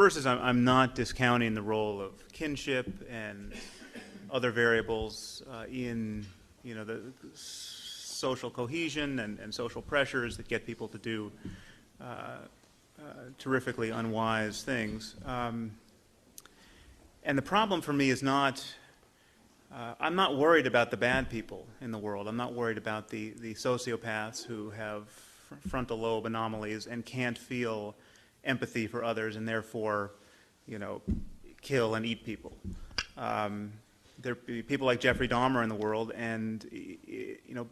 First is I'm not discounting the role of kinship and other variables in the social cohesion and social pressures that get people to do terrifically unwise things. And the problem for me is not, I'm not worried about the bad people in the world. I'm not worried about the sociopaths who have frontal lobe anomalies and can't feel empathy for others and therefore, kill and eat people. There are people like Jeffrey Dahmer in the world, and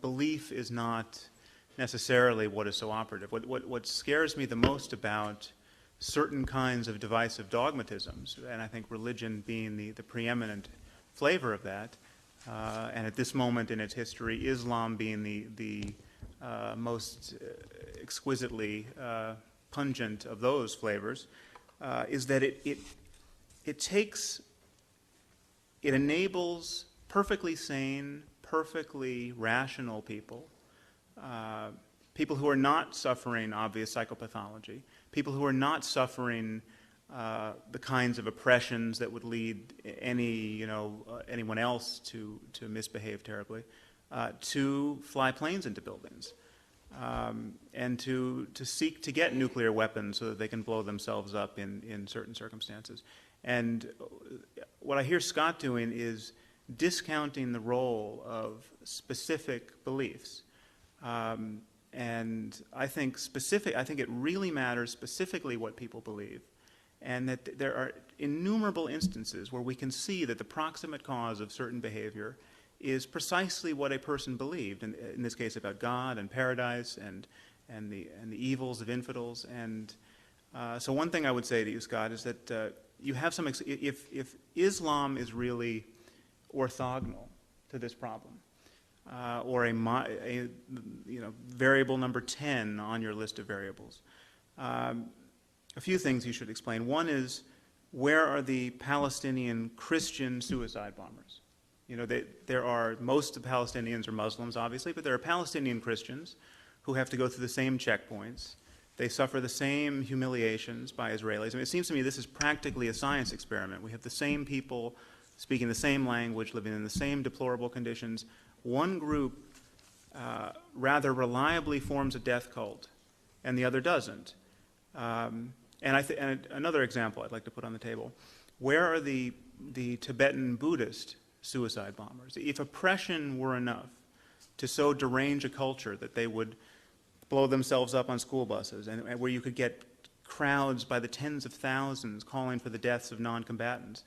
belief is not necessarily what is so operative. What scares me the most about certain kinds of divisive dogmatisms, and I think religion being the preeminent flavor of that, and at this moment in its history, Islam being the most exquisitely pungent of those flavors, is that it enables perfectly sane, perfectly rational people, people who are not suffering obvious psychopathology, people who are not suffering the kinds of oppressions that would lead anyone else to misbehave terribly, to fly planes into buildings. And to seek to get nuclear weapons so that they can blow themselves up in certain circumstances. And what I hear Scott doing is discounting the role of specific beliefs. And I think it really matters specifically what people believe, and that there are innumerable instances where we can see that the proximate cause of certain behavior is precisely what a person believed, in this case about God and paradise and the evils of infidels. And so one thing I would say to you, Scott, is that you have some, if Islam is really orthogonal to this problem, or a variable number 10 on your list of variables, a few things you should explain. One is, where are the Palestinian Christian suicide bombers? Most of the Palestinians are Muslims, obviously, but there are Palestinian Christians who have to go through the same checkpoints. They suffer the same humiliations by Israelis. I mean, it seems to me this is practically a science experiment. We have the same people speaking the same language, living in the same deplorable conditions. One group rather reliably forms a death cult, and the other doesn't. And another example I'd like to put on the table: where are the Tibetan Buddhist suicide bombers? If oppression were enough to so derange a culture that they would blow themselves up on school buses, and where you could get crowds by the tens of thousands calling for the deaths of non-combatants,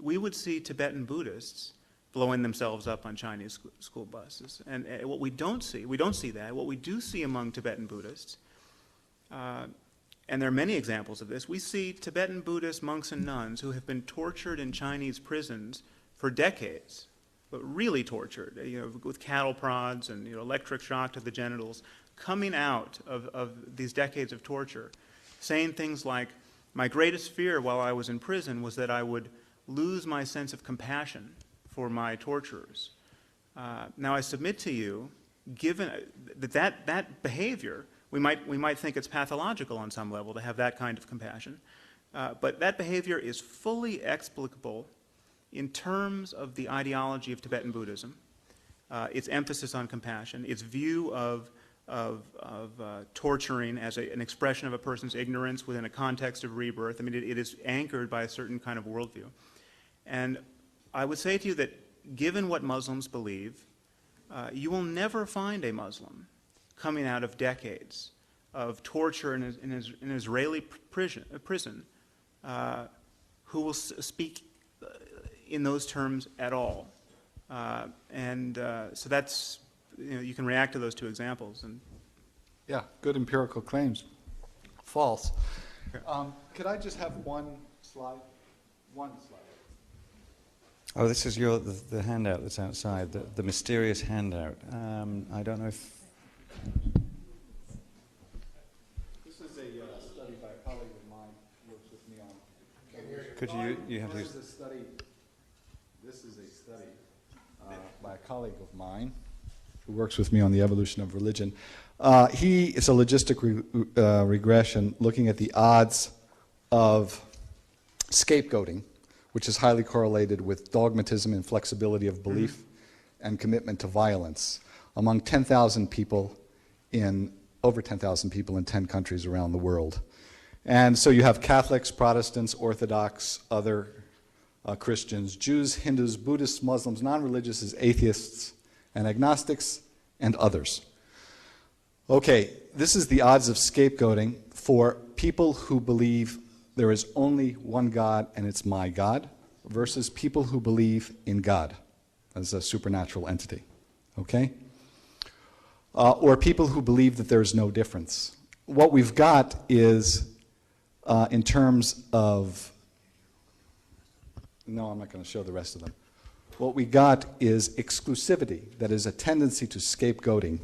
we would see Tibetan Buddhists blowing themselves up on Chinese school buses. And what we don't see that. What we do see among Tibetan Buddhists, and there are many examples of this, we see Tibetan Buddhist monks and nuns who have been tortured in Chinese prisons for decades, but really tortured, with cattle prods and electric shock to the genitals, coming out of these decades of torture, saying things like, my greatest fear while I was in prison was that I would lose my sense of compassion for my torturers. Now I submit to you, given that behavior, we might think it's pathological on some level to have that kind of compassion, but that behavior is fully explicable in terms of the ideology of Tibetan Buddhism, its emphasis on compassion, its view of torturing as an expression of a person's ignorance within a context of rebirth. I mean, it is anchored by a certain kind of worldview. And I would say to you that given what Muslims believe, you will never find a Muslim coming out of decades of torture in an Israeli prison who will speak in those terms at all. So that's, you can react to those two examples. And yeah, good empirical claims. False. Could I just have one slide? One slide. Oh, this is the handout that's outside, the mysterious handout. I don't know if... This is a study by a colleague of mine who works with me on... Could you have This is a study by a colleague of mine who works with me on the evolution of religion. It's a logistic regression looking at the odds of scapegoating, which is highly correlated with dogmatism, inflexibility of belief, and commitment to violence among 10,000 people over 10,000 people in 10 countries around the world. And so you have Catholics, Protestants, Orthodox, other Christians, Jews, Hindus, Buddhists, Muslims, non-religious as atheists and agnostics, and others. Okay, this is the odds of scapegoating for people who believe there is only one God and it's my God versus people who believe in God as a supernatural entity. Okay? Or people who believe that there is no difference. What we've got is, in terms of, no, I'm not going to show the rest of them. What we got is exclusivity, that is a tendency to scapegoating,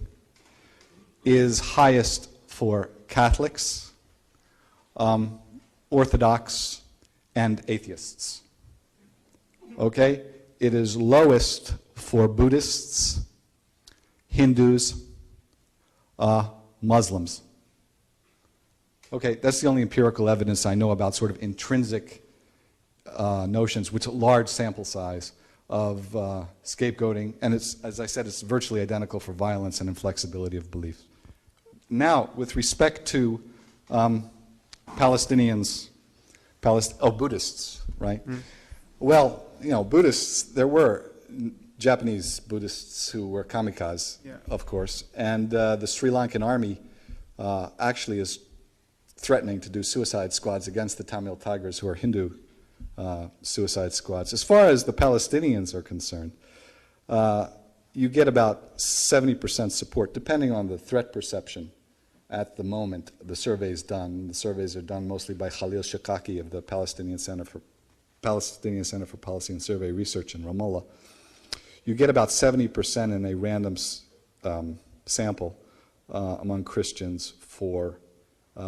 is highest for Catholics, Orthodox, and atheists. Okay? It is lowest for Buddhists, Hindus, Muslims. Okay, that's the only empirical evidence I know about sort of intrinsic notions, which a large sample size of scapegoating, and it's, as I said, it's virtually identical for violence and inflexibility of belief. Now, with respect to Palestinians, Buddhists, right? Well, you know, Buddhists, there were Japanese Buddhists who were kamikaze, of course, and the Sri Lankan army actually is threatening to do suicide squads against the Tamil Tigers, who are Hindu suicide squads. As far as the Palestinians are concerned, you get about 70% support, depending on the threat perception at the moment. The surveys are done mostly by Khalil Shikaki of the Palestinian Center for Policy and Survey Research in Ramallah. You get about 70% in a random sample among Christians for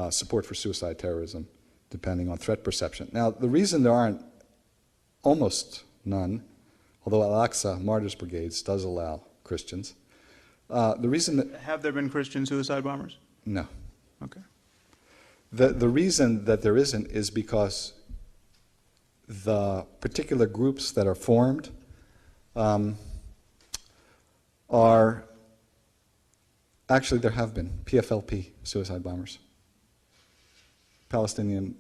support for suicide terrorism, depending on threat perception. Now, the reason there aren't almost none, although Al-Aqsa Martyrs Brigades does allow Christians, the reason that... Have there been Christian suicide bombers? No. Okay. The reason that there isn't is because the particular groups that are formed are... Actually, there have been PFLP suicide bombers. Palestinian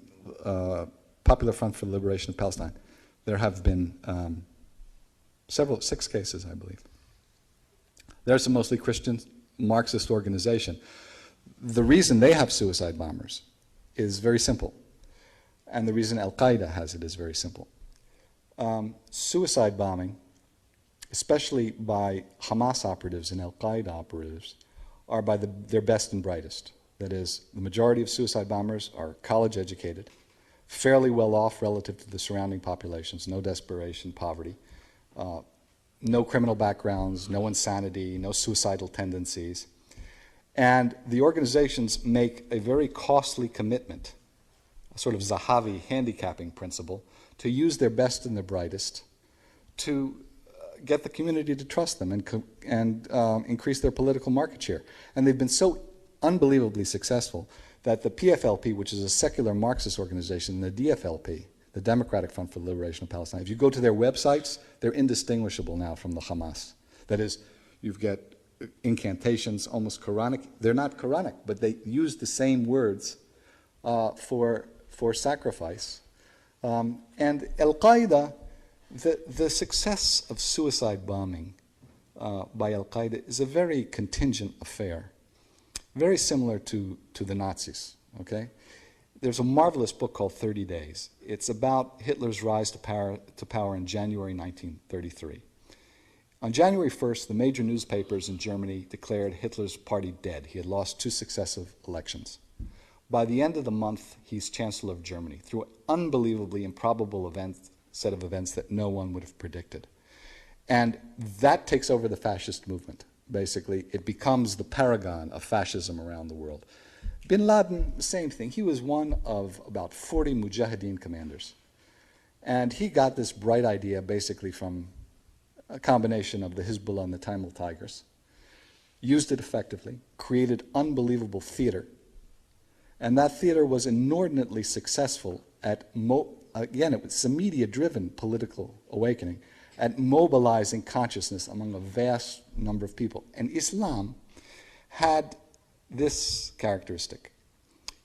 Popular Front for the Liberation of Palestine. There have been 6 cases, I believe. There's a mostly Christian Marxist organization. The reason they have suicide bombers is very simple. And the reason Al-Qaeda has it is very simple. Suicide bombing, especially by Hamas operatives and Al-Qaeda operatives, are by their best and brightest. That is, the majority of suicide bombers are college educated, fairly well off relative to the surrounding populations, no desperation, poverty, no criminal backgrounds, no insanity, no suicidal tendencies. And the organizations make a very costly commitment, a sort of Zahavi handicapping principle, to use their best and their brightest to get the community to trust them and increase their political market share. And they've been so unbelievably successful that the PFLP, which is a secular Marxist organization, and the DFLP, the Democratic Front for the Liberation of Palestine, if you go to their websites, they're indistinguishable now from the Hamas. That is, you've got incantations, almost Quranic. They're not Quranic, but they use the same words for sacrifice. And Al-Qaeda, the success of suicide bombing by Al-Qaeda is a very contingent affair, very similar to the Nazis, okay? There's a marvelous book called 30 Days. It's about Hitler's rise to power in January 1933. On January 1st, the major newspapers in Germany declared Hitler's party dead. He had lost 2 successive elections. By the end of the month, he's Chancellor of Germany through an unbelievably improbable set of events that no one would have predicted. And that takes over the fascist movement. Basically, it becomes the paragon of fascism around the world. Bin Laden, same thing. He was one of about 40 Mujahideen commanders. And he got this bright idea basically from a combination of the Hezbollah and the Tamil Tigers, used it effectively, created unbelievable theater, and that theater was inordinately successful at again, it was a media-driven political awakening at mobilizing consciousness among a vast number of people. And Islam had this characteristic.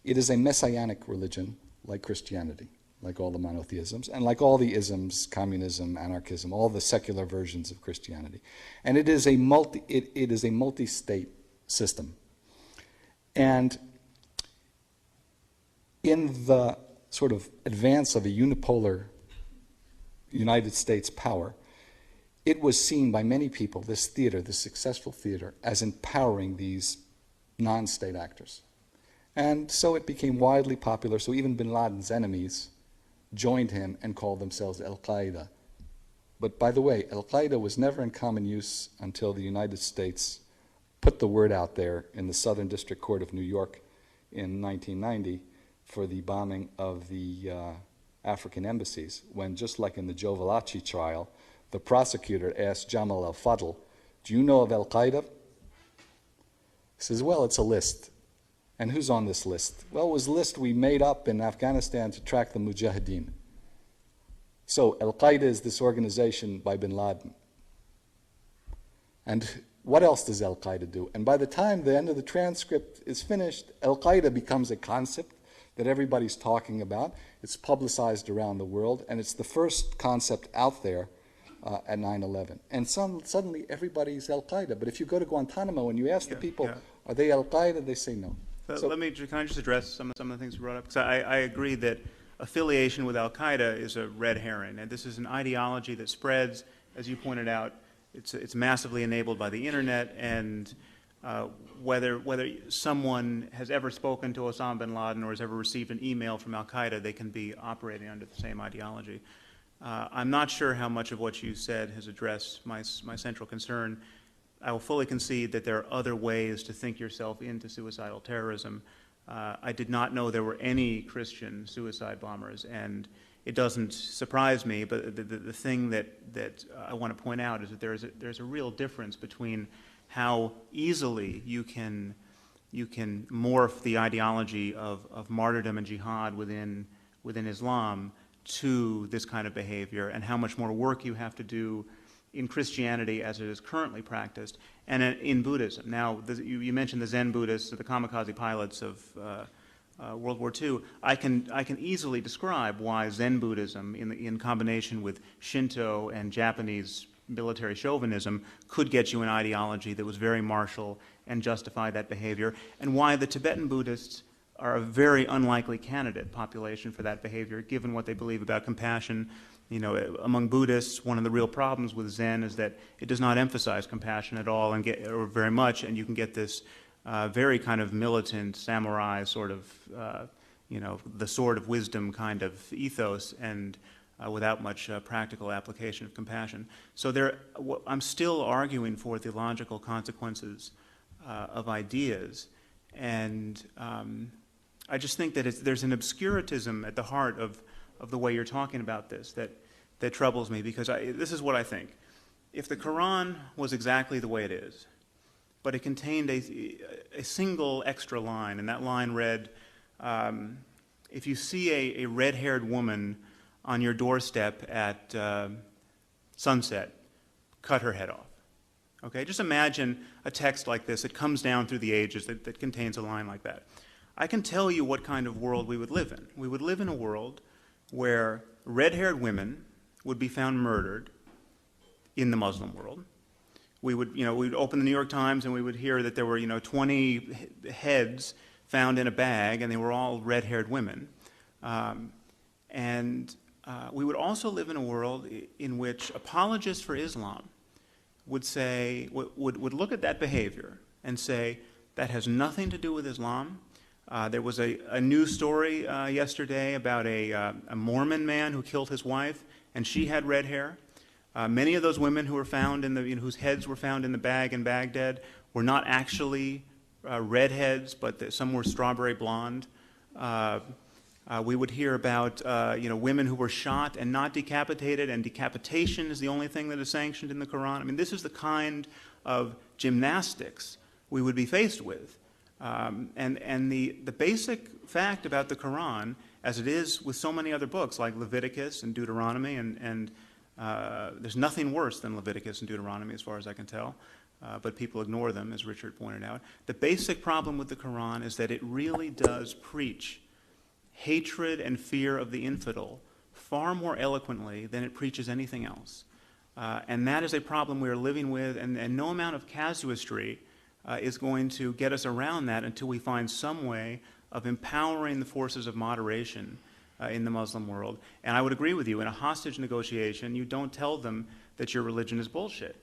It is a messianic religion like Christianity, like all the monotheisms, and like all the isms, communism, anarchism, all the secular versions of Christianity. And it is a multi-state system. And in the sort of advance of a unipolar United States power, it was seen by many people, this theater, this successful theater, as empowering these non-state actors. And so it became widely popular, so even bin Laden's enemies joined him and called themselves Al-Qaeda. But by the way, Al-Qaeda was never in common use until the United States put the word out there in the Southern District Court of New York in 1990 for the bombing of the African embassies, when, just like in the Joe Valachi trial, the prosecutor asked Jamal al-Fadl, "Do you know of Al-Qaeda?" He says, "Well, it's a list." And who's on this list? Well, it was a list we made up in Afghanistan to track the Mujahideen. So Al-Qaeda is this organization by bin Laden. And what else does Al-Qaeda do? And by the time the end of the transcript is finished, Al-Qaeda becomes a concept that everybody's talking about. It's publicized around the world, and it's the first concept out there at 9/11. And suddenly everybody's Al-Qaeda. But if you go to Guantanamo and you ask the people, are they Al-Qaeda? They say no. So can I just address some of the things you brought up? Because I agree that affiliation with Al-Qaeda is a red herring, and this is an ideology that spreads, as you pointed out. It's massively enabled by the internet, and whether someone has ever spoken to Osama bin Laden or has ever received an email from Al-Qaeda, they can be operating under the same ideology. I'm not sure how much of what you said has addressed my central concern. I will fully concede that there are other ways to think yourself into suicidal terrorism. I did not know there were any Christian suicide bombers, and it doesn't surprise me, but the thing that I want to point out is that there's a real difference between how easily you can morph the ideology of martyrdom and jihad within Islam to this kind of behavior, and how much more work you have to do in Christianity as it is currently practiced, and in Buddhism. Now, you mentioned the Zen Buddhists, the kamikaze pilots of World War II. I can easily describe why Zen Buddhism, in combination with Shinto and Japanese military chauvinism, could get you an ideology that was very martial and justify that behavior, and why the Tibetan Buddhists are a very unlikely candidate population for that behavior, given what they believe about compassion. You know, among Buddhists, one of the real problems with Zen is that it does not emphasize compassion at all, or very much, and you can get this very kind of militant samurai sort of, the sword of wisdom kind of ethos, and without much practical application of compassion. So I'm still arguing for theological consequences of ideas, and I just think that there's an obscurantism at the heart of the way you're talking about this that troubles me, because this is what I think. If the Quran was exactly the way it is, but it contained a single extra line, and that line read, if you see a red-haired woman on your doorstep at sunset, cut her head off. Okay, just imagine a text like this that comes down through the ages that contains a line like that. I can tell you what kind of world we would live in. We would live in a world where red-haired women would be found murdered in the Muslim world. We'd open the New York Times and we would hear that there were, 20 heads found in a bag, and they were all red-haired women. We would also live in a world in which apologists for Islam would look at that behavior and say, that has nothing to do with Islam. There was a news story yesterday about a Mormon man who killed his wife, and she had red hair. Many of those women who were found whose heads were found in the bag in Baghdad were not actually redheads, but some were strawberry blonde. We would hear about women who were shot and not decapitated, and decapitation is the only thing that is sanctioned in the Quran. I mean, this is the kind of gymnastics we would be faced with. And the basic fact about the Quran as it is with so many other books like Leviticus and Deuteronomy, and there's nothing worse than Leviticus and Deuteronomy as far as I can tell, but people ignore them, as Richard pointed out. The basic problem with the Quran is that it really does preach hatred and fear of the infidel far more eloquently than it preaches anything else. And that is a problem we are living with, and no amount of casuistry is going to get us around that until we find some way of empowering the forces of moderation in the Muslim world. And I would agree with you, in a hostage negotiation, you don't tell them that your religion is bullshit.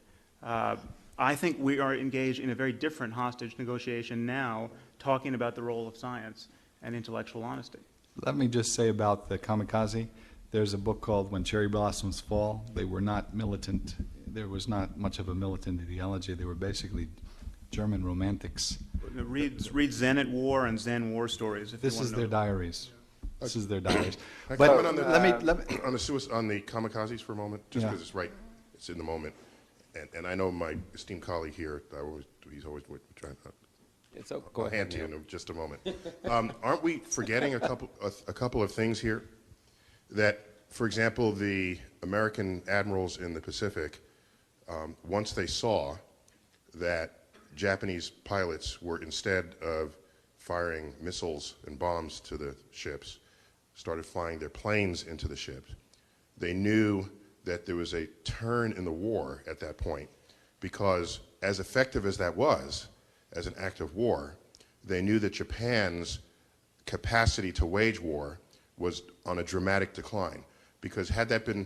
I think we are engaged in a very different hostage negotiation now, talking about the role of science and intellectual honesty. Let me just say about the kamikaze. There's a book called When Cherry Blossoms Fall. They were not militant. There was not much of a militant ideology. They were basically German romantics. Read Zen at War and Zen War Stories. If This you is want to their know. diaries. This is their diaries. Can I But comment on the, let me on the kamikazes for a moment, just Yeah. because it's right, it's in the moment. And I know my esteemed colleague here, he's always trying to. It's okay. I'll hand to you in just a moment. Aren't we forgetting a couple of things here? That, for example, the American admirals in the Pacific, once they saw that Japanese pilots were, instead of firing missiles and bombs to the ships, started flying their planes into the ships, they knew that there was a turn in the war at that point, because as effective as that was, as an act of war, they knew that Japan's capacity to wage war was on a dramatic decline. Because had that been,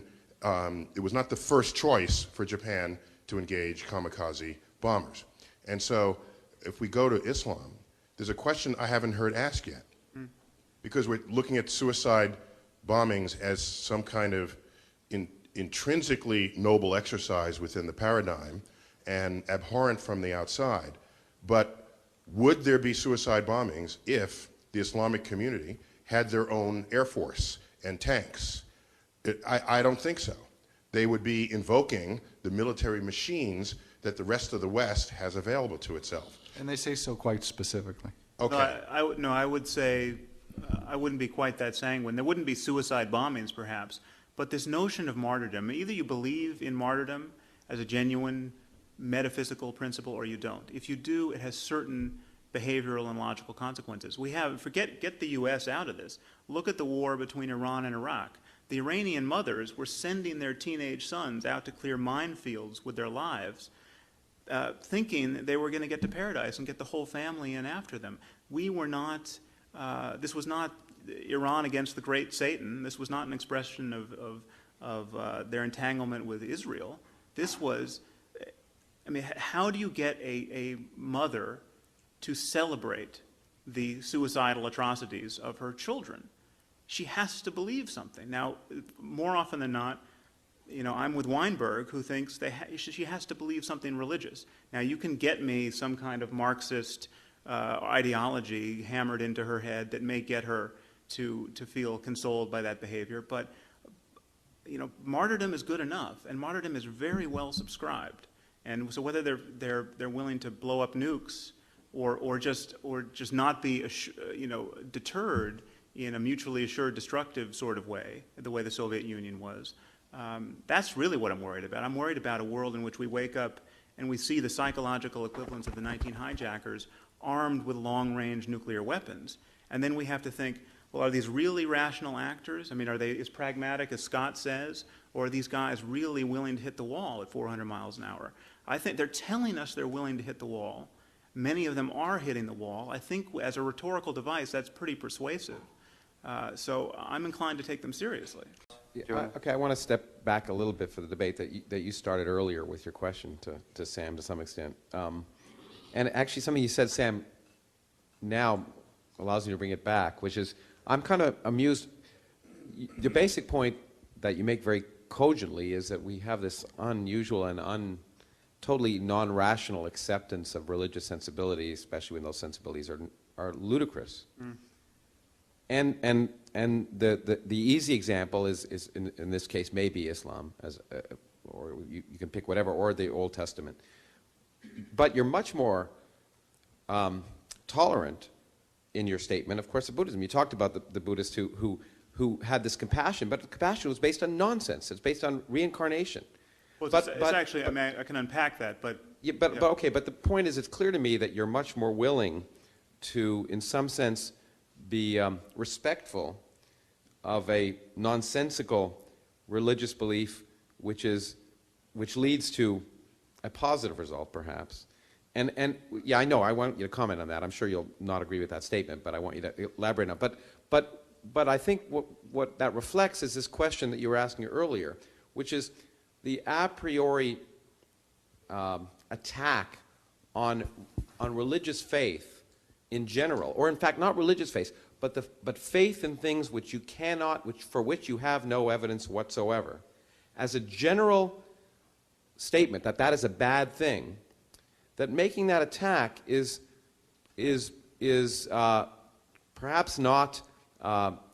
it was not the first choice for Japan to engage kamikaze bombers. And so if we go to Islam, there's a question I haven't heard asked yet. Because we're looking at suicide bombings as some kind of intrinsically noble exercise within the paradigm and abhorrent from the outside. But would there be suicide bombings if the Islamic community had their own air force and tanks? I don't think so. They would be invoking the military machines that the rest of the West has available to itself. And they say so quite specifically. Okay. No, I would say I wouldn't be quite that sanguine. There wouldn't be suicide bombings, perhaps, but this notion of martyrdom, either you believe in martyrdom as a genuine metaphysical principle or you don't. If you do, it has certain behavioral and logical consequences. Get the U.S. out of this. Look at the war between Iran and Iraq. The Iranian mothers were sending their teenage sons out to clear minefields with their lives, thinking they were going to get to paradise and get the whole family in after them. We were not, this was not Iran against the great Satan. This was not an expression of their entanglement with Israel. This was, I mean, how do you get a mother to celebrate the suicidal atrocities of her children? She has to believe something. Now, more often than not, I'm with Weinberg, who thinks she has to believe something religious. Now, you can get me some kind of Marxist ideology hammered into her head that may get her to feel consoled by that behavior, but martyrdom is good enough, and martyrdom is very well subscribed. And so whether they're willing to blow up nukes or just not be deterred in a mutually assured destructive sort of way, the way the Soviet Union was, that's really what I'm worried about. I'm worried about a world in which we wake up and we see the psychological equivalents of the 19 hijackers armed with long-range nuclear weapons, and then we have to think, well, are these really rational actors? I mean, are they as pragmatic as Scott says, or are these guys really willing to hit the wall at 400 miles an hour? I think they're telling us they're willing to hit the wall. Many of them are hitting the wall. I think as a rhetorical device, that's pretty persuasive. So I'm inclined to take them seriously. Yeah, okay, I want to step back a little bit for the debate that you started earlier with your question to Sam to some extent. And actually something you said, Sam, now allows me to bring it back, which is, I'm kind of amused. The basic point that you make very cogently is that we have this unusual and totally non-rational acceptance of religious sensibilities, especially when those sensibilities are ludicrous. And the easy example is in this case maybe Islam, or you can pick whatever, or the Old Testament. But you're much more tolerant in your statement, of course, of Buddhism. You talked about the Buddhists who had this compassion, but the compassion was based on nonsense. It's based on reincarnation. Well, it's actually, I mean, I can unpack that, but... Yeah, but okay, but the point is, it's clear to me that you're much more willing to, in some sense, be respectful of a nonsensical religious belief which leads to a positive result, perhaps. And yeah, I know, I want you to comment on that. I'm sure you'll not agree with that statement, but I want you to elaborate on it. But I think what that reflects is this question that you were asking earlier, which is the a priori attack on religious faith in general, or in fact not religious faith, but faith in things which you cannot, for which you have no evidence whatsoever, as a general statement that is a bad thing. That making that attack is perhaps not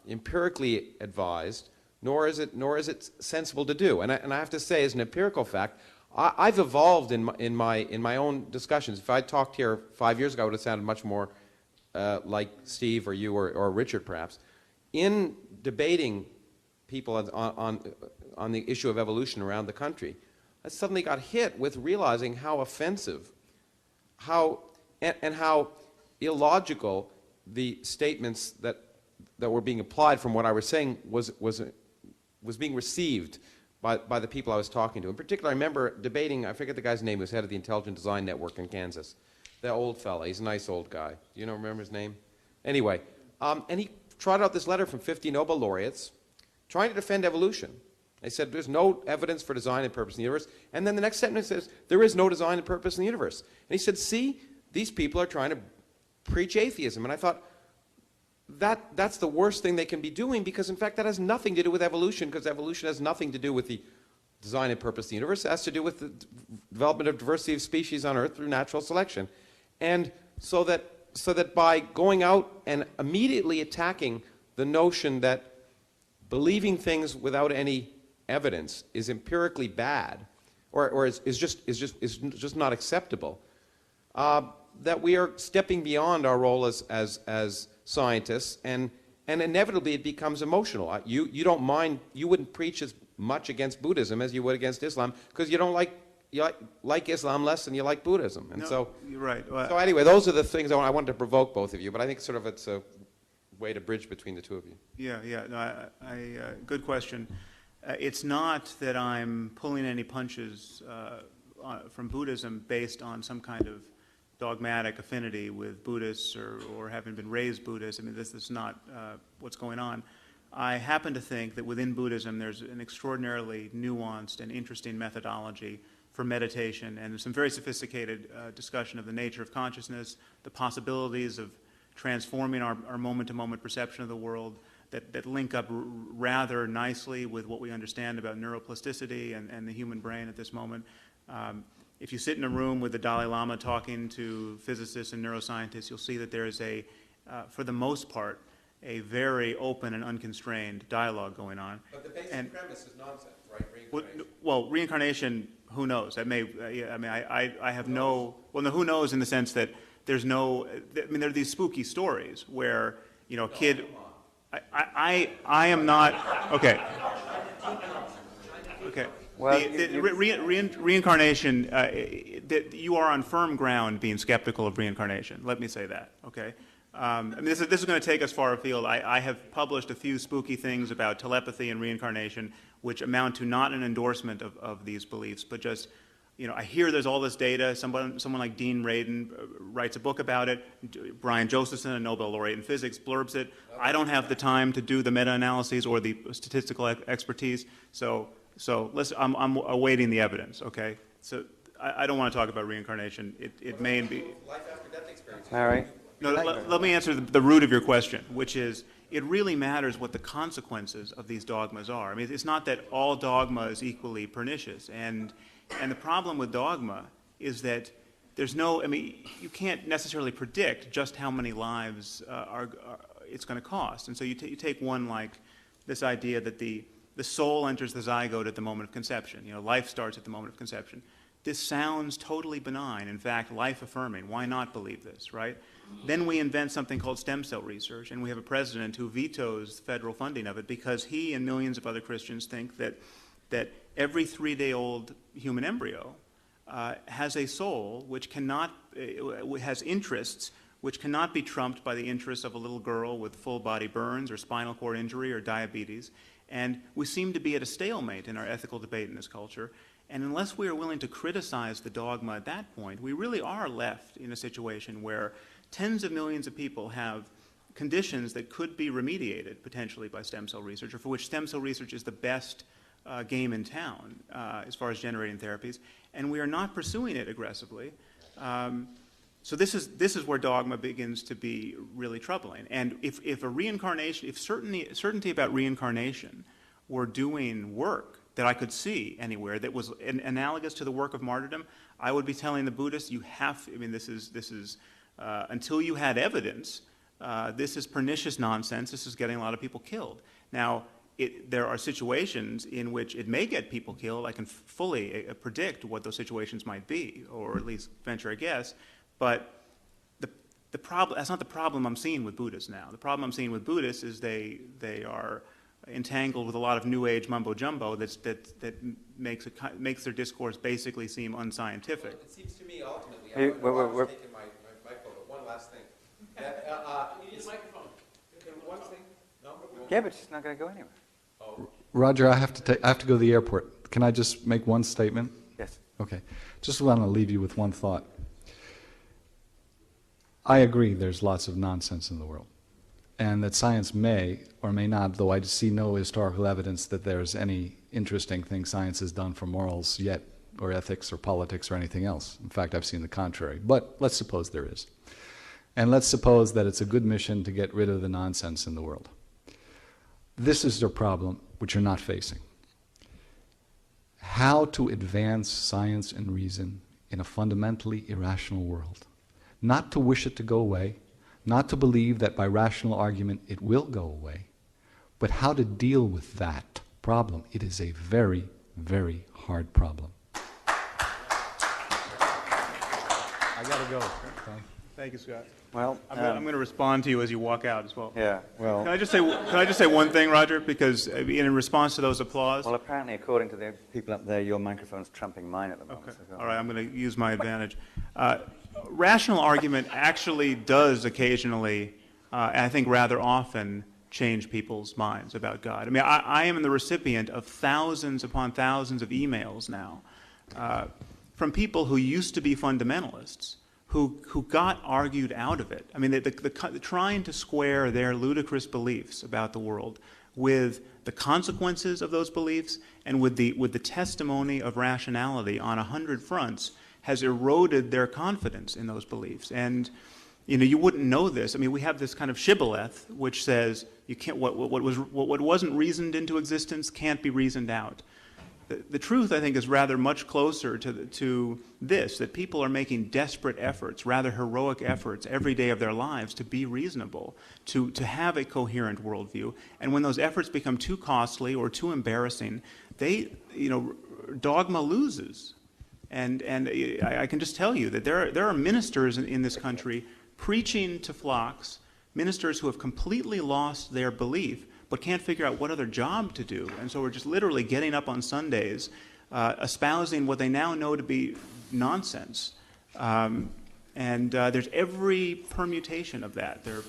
empirically advised, nor is it sensible to do. And I have to say, as an empirical fact, I've evolved in my own discussions. If I talked here 5 years ago, I would have sounded much more like Steve or you or Richard, perhaps. In debating people on the issue of evolution around the country, I suddenly got hit with realizing how offensive, how illogical the statements that were being applied from what I was saying was being received by the people I was talking to. In particular, I remember debating, I forget the guy's name, who was head of the Intelligent Design Network in Kansas. The old fella, he's a nice old guy. Do you remember his name? Anyway, and he trotted out this letter from 50 Nobel laureates trying to defend evolution. They said there's no evidence for design and purpose in the universe. And then the next sentence says there is no design and purpose in the universe. And he said, see, these people are trying to preach atheism. And I thought, that's the worst thing they can be doing, because in fact that has nothing to do with evolution, because evolution has nothing to do with the design and purpose of the universe. It has to do with the development of diversity of species on Earth through natural selection. And so that by going out and immediately attacking the notion that believing things without any evidence is empirically bad, or is just not acceptable, that we are stepping beyond our role as scientists, and inevitably it becomes emotional. You don't mind, you wouldn't preach as much against Buddhism as you would against Islam, because you don't like Islam less than you like Buddhism. And No, so you're right. Well, so anyway, those are the things I wanted to provoke both of you, but I think sort of it's a way to bridge between the two of you. Yeah. No, good question. It's not that I'm pulling any punches from Buddhism based on some kind of dogmatic affinity with Buddhists or having been raised Buddhist. I mean, this is not what's going on. I happen to think that within Buddhism there's an extraordinarily nuanced and interesting methodology for meditation, and some very sophisticated discussion of the nature of consciousness, the possibilities of transforming our moment-to-moment perception of the world that link up rather nicely with what we understand about neuroplasticity and the human brain at this moment. If you sit in a room with the Dalai Lama talking to physicists and neuroscientists, you'll see that there is for the most part, a very open and unconstrained dialogue going on. But the basic premise is nonsense, right? Reincarnation. Well, reincarnation, who knows? I mean, I have no, well, no, who knows in the sense that there's no, I mean, there are these spooky stories where, a kid, I am not, okay. Well, reincarnation, you are on firm ground being skeptical of reincarnation. Let me say that, okay? I mean, this is going to take us far afield. I have published a few spooky things about telepathy and reincarnation, which amount to not an endorsement of these beliefs, but just, I hear there's all this data. Someone like Dean Radin writes a book about it. Brian Josephson, a Nobel laureate in physics, blurbs it. I don't have the time to do the meta-analyses or the statistical expertise, so I'm awaiting the evidence, okay? So I don't want to talk about reincarnation. It may be... Life after death experience. All right. No, let me answer the root of your question, which is it really matters what the consequences of these dogmas are. I mean, it's not that all dogma is equally pernicious, and the problem with dogma is that there's no, I mean, you can't necessarily predict just how many lives it's going to cost. And so you take one like this idea that the soul enters the zygote at the moment of conception. Life starts at the moment of conception. This sounds totally benign, in fact, life-affirming. Why not believe this, right? Then we invent something called stem cell research, and we have a president who vetoes federal funding of it because he and millions of other Christians think that every 3-day-old human embryo has a soul which cannot, has interests which cannot be trumped by the interests of a little girl with full body burns or spinal cord injury or diabetes. And we seem to be at a stalemate in our ethical debate in this culture. And unless we are willing to criticize the dogma at that point, we really are left in a situation where tens of millions of people have conditions that could be remediated potentially by stem cell research, or for which stem cell research is the best game in town as far as generating therapies, and we are not pursuing it aggressively. So this is where dogma begins to be really troubling. And if a reincarnation, if certainty about reincarnation were doing work that I could see anywhere that was analogous to the work of martyrdom, I would be telling the Buddhists, you have, I mean, this is until you had evidence, this is pernicious nonsense. This is getting a lot of people killed. Now, there are situations in which it may get people killed. I can fully predict what those situations might be, or at least venture a guess. But the problem, that's not the problem I'm seeing with Buddhists now. The problem I'm seeing with Buddhists is they are entangled with a lot of New Age mumbo-jumbo that makes their discourse basically seem unscientific. Well, it seems to me ultimately, Hey, I don't know why I was we're- taking my microphone, but one last thing. You need a microphone. One thing? No? Yeah, but it's not going to go anywhere. Roger, I have to go to the airport. Can I just make one statement? Yes. Okay. Just want to leave you with one thought. I agree there's lots of nonsense in the world, and that science may or may not, though I see no historical evidence that there's any interesting thing science has done for morals yet, or ethics or politics or anything else. In fact, I've seen the contrary. But let's suppose there is. And let's suppose that it's a good mission to get rid of the nonsense in the world. This is the problem which you're not facing. How to advance science and reason in a fundamentally irrational world. Not to wish it to go away, not to believe that by rational argument it will go away, but how to deal with that problem. It is a very, very hard problem. I gotta go. Thank you, Scott. Well, I'm going to respond to you as you walk out as well. yeah, well... Can I just say one thing, Roger? Because in response to those applause. Well, apparently, according to the people up there, your microphone's trumping mine at the moment. Okay. So All right, I'm going to use my advantage. Rational argument actually does occasionally, and I think rather often, change people's minds about God. I mean, I am the recipient of thousands upon thousands of emails now from people who used to be fundamentalists, who got argued out of it. I mean, trying to square their ludicrous beliefs about the world with the consequences of those beliefs and with the testimony of rationality on 100 fronts has eroded their confidence in those beliefs. And you wouldn't know this. I mean, we have this kind of shibboleth which says you can't what wasn't reasoned into existence can't be reasoned out. The truth, I think, is rather much closer to this, that people are making desperate efforts, rather heroic efforts every day of their lives to be reasonable, to have a coherent worldview. And when those efforts become too costly or too embarrassing, dogma loses. And I can just tell you that there are ministers in this country preaching to flocks, ministers who have completely lost their belief but can't figure out what other job to do. And so we're just literally getting up on Sundays, espousing what they now know to be nonsense. And there's every permutation of that. There are